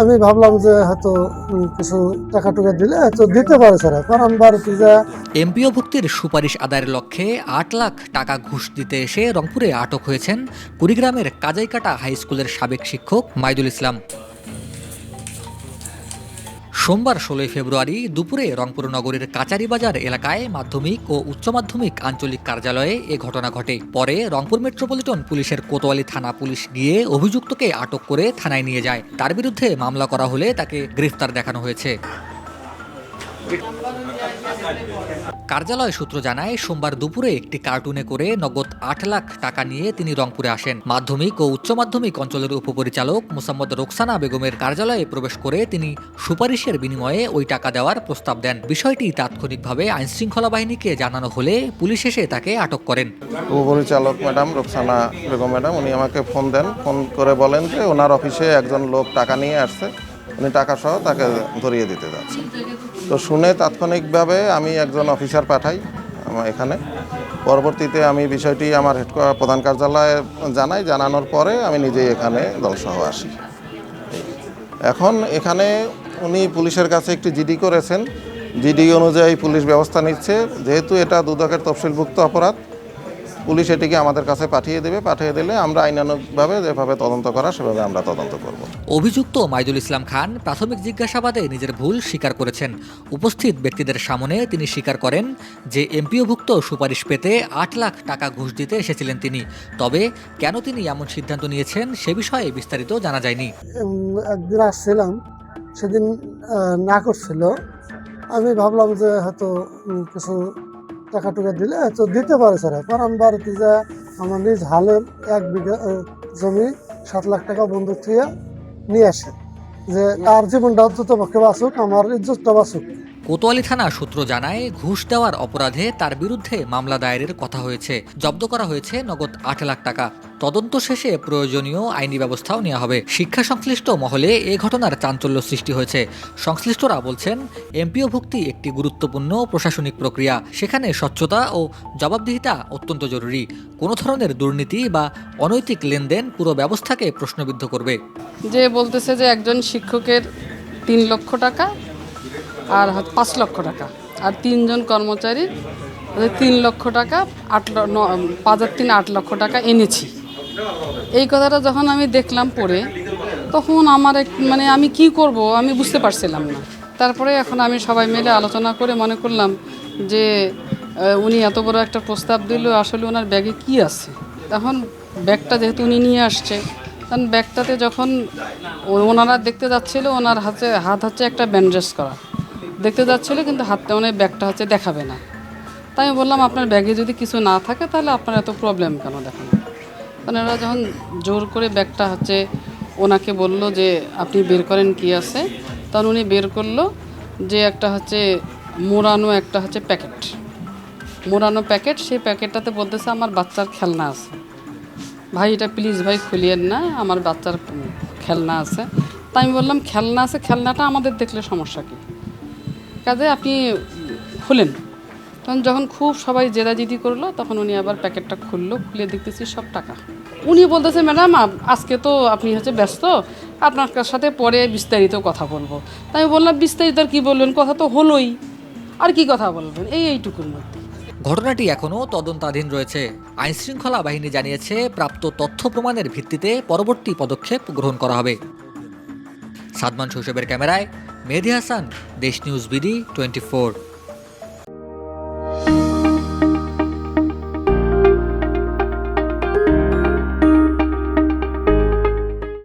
আমি ভাবলাম যে হয়তো কিছু টাকা টুকা দিলে হয়তো দিতে পারে স্যার, কারণ বাড়িতে যা এমপিও ভুক্তির সুপারিশ আদায়ের লক্ষ্যে ৮ লাখ টাকা ঘুষ দিতে এসে রংপুরে আটক হয়েছেন কুড়িগ্রামের কাজাইকাটা হাই স্কুলের সাবেক শিক্ষক মাইদুল ইসলাম। সোমবার ১৬ ফেব্রুয়ারি দুপুরে রংপুর নগরীর কাচারীবাজার এলাকায় মাধ্যমিক ও উচ্চ মাধ্যমিক আঞ্চলিক কার্যালয়ে এ ঘটনা ঘটে। পরে রংপুর মেট্রোপলিটন পুলিশের কোতোয়ালি থানা পুলিশ গিয়ে অভিযুক্তকে আটক করে থানায় নিয়ে যায়। তার বিরুদ্ধে মামলা করা হলে তাকে গ্রেফতার দেখানো হয়েছে। কার্যালয় সূত্র জানায়, সোমবার দুপুরে একটি কার্টুনে করে নগদ ৮ লাখ টাকা নিয়ে তিনি রংপুরে আসেন। মাধ্যমিক ও উচ্চ মাধ্যমিক অঞ্চলের উপপরিচালক মোসাম্মদ রোকসানা বেগমের কার্যালয়ে প্রবেশ করে তিনি সুপারিশের বিনিময়ে ওই টাকা দেওয়ার প্রস্তাব দেন। বিষয়টি তাৎক্ষণিকভাবে আইনশৃঙ্খলা বাহিনীকে জানানো হলে পুলিশ এসে তাকে আটক করেন। উপপরিচালক ম্যাডাম রোকসানা বেগম ম্যাডাম উনি আমাকে ফোন দেন, ফোন করে বলেন যে ওনার অফিসে একজন লোক টাকা নিয়ে আসছে, উনি টাকা সহ তাকে ধরিয়ে দিতে যাচ্ছেন। তো শুনে তাৎক্ষণিকভাবে আমি একজন অফিসার পাঠাই আমার এখানে। পরবর্তীতে আমি বিষয়টি আমার প্রধান কার্যালয়ে জানাই, জানানোর পরে আমি নিজেই এখানে দলসহ আসি। এখন এখানে উনি পুলিশের কাছে একটি জিডি করেছেন, জিডি অনুযায়ী পুলিশ ব্যবস্থা নিচ্ছে। যেহেতু এটা দুদকের তফসিলভুক্ত অপরাধ, পুলিশ এটিকে আমাদের কাছে পাঠিয়ে দেবে। পাঠিয়ে দিলে আমরা আইনানুগভাবে যেভাবে তদন্ত করা সেভাবে আমরা তদন্ত করব। অভিযুক্ত মাইদুল ইসলাম খান প্রাথমিক জিজ্ঞাসাবাদে নিজের ভুল স্বীকার করেছেন। উপস্থিত ব্যক্তিদের সামনে তিনি স্বীকার করেন যে এমপিওভুক্ত সুপারিশ পেতে ৮ লাখ টাকা ঘুষ দিতে এসেছিলেন তিনি। তবে কেন তিনি এমন সিদ্ধান্ত নিয়েছেন সে বিষয়ে বিস্তারিত জানা যায়নি। একদিন আসছিলাম, সেদিন না করছিল। আমি ভাবলাম যে হয়তো কিছু টাকা টুকা দিলে হয়তো দিতে পারে স্যার, কারণ বাড়িতে যা আমার নিজ হালের ১ বিঘা জমি ৭ লাখ টাকা বন্ধক থেকে নিয়ে আসে, যে তার জীবনটা অন্তত পক্ষে বাঁচুক, আমার ইজ্জতটা বাঁচুক। কোতোয়ালি থানা সূত্র জানায়, ঘুষ দেওয়ার অপরাধে তার বিরুদ্ধে মামলা দায়েরের কথা হয়েছে। জব্দ করা হয়েছে নগদ ৮ লাখ টাকা। তদন্ত শেষে প্রয়োজনীয় আইনি ব্যবস্থাও নেওয়া হবে। শিক্ষা সংশ্লিষ্ট মহলে এ ঘটনার চাঞ্চল্য সৃষ্টি হয়েছে। সংশ্লিষ্টরা বলছেন, এমপিও ভুক্তি একটি গুরুত্বপূর্ণ প্রশাসনিক প্রক্রিয়া। সেখানে স্বচ্ছতা ও জবাবদিহিতা অত্যন্ত জরুরি। কোনো ধরনের দুর্নীতি বা অনৈতিক লেনদেন পুরো ব্যবস্থাকে প্রশ্নবিদ্ধ করবে। যে বলতেছে যে একজন শিক্ষকের ৩ লক্ষ টাকা আর ৫ লক্ষ টাকা, আর ৩ জন কর্মচারীর ৩ লক্ষ টাকা, ৮ লক্ষ টাকা এনেছি। এই কথাটা যখন আমি দেখলাম পড়ে, তখন আমার মানে আমি কি করব আমি বুঝতে পারছিলাম না। তারপরে এখন আমি সবাই মিলে আলোচনা করে মনে করলাম যে উনি এত বড় একটা প্রস্তাব দিল, আসলে ওনার ব্যাগে কি আছে। তখন ব্যাগটা যেহেতু উনি নিয়ে আসছে, তখন ব্যাগটাতে যখন ওনারা দেখতে যাচ্ছিল, ওনার হাত হচ্ছে একটা ব্যান্ডেজ করা দেখতে যাচ্ছিলো, কিন্তু হাতটা ওনার ব্যাগটা হচ্ছে দেখাবে না। তাই আমি বললাম, আপনার ব্যাগে যদি কিছু না থাকে তাহলে আপনার এত প্রবলেম কেন দেখানো। কারণ এরা যখন জোর করে ব্যাগটা হচ্ছে ওনাকে বলল যে আপনি বের করেন কি আছে, তখন উনি বের করলো যে একটা হচ্ছে মোড়ানো একটা হচ্ছে প্যাকেট, মোড়ানো প্যাকেট। সেই প্যাকেটটাতে বলতেছে আমার বাচ্চার খেলনা আছে। ভাই এটা প্লিজ ভাই খুলিয়েন না, আমার বাচ্চার খেলনা আছে। তাই আমি বললাম, খেলনা আছে, খেলনাটা আমাদের দেখলে সমস্যা কী, কাজে আপনি খুলেন। তখন যখন খুব সবাই জেদাজিদি করলো, তখন উনি আবার প্যাকেটটা খুললো, খুলে দেখতেছি সব টাকা। উনি বলতেছে, ম্যাডাম আজকে তো আপনি হচ্ছে ব্যস্ত, আপনার সাথে পরে বিস্তারিত কথা বলবো। তাই আমি বললাম, বিস্তারিত আর কী বলবেন, কথা তো হলোই, আর কি কথা বলবেন এইটুকুর মধ্যে। ঘটনাটি এখনও তদন্তাধীন রয়েছে। আইনশৃঙ্খলা বাহিনী জানিয়েছে, প্রাপ্ত তথ্য প্রমাণের ভিত্তিতে পরবর্তী পদক্ষেপ গ্রহণ করা হবে। সাদমান শৈশবের ক্যামেরায় মেহেদী হাসান, দেশ নিউজ বিডি 24।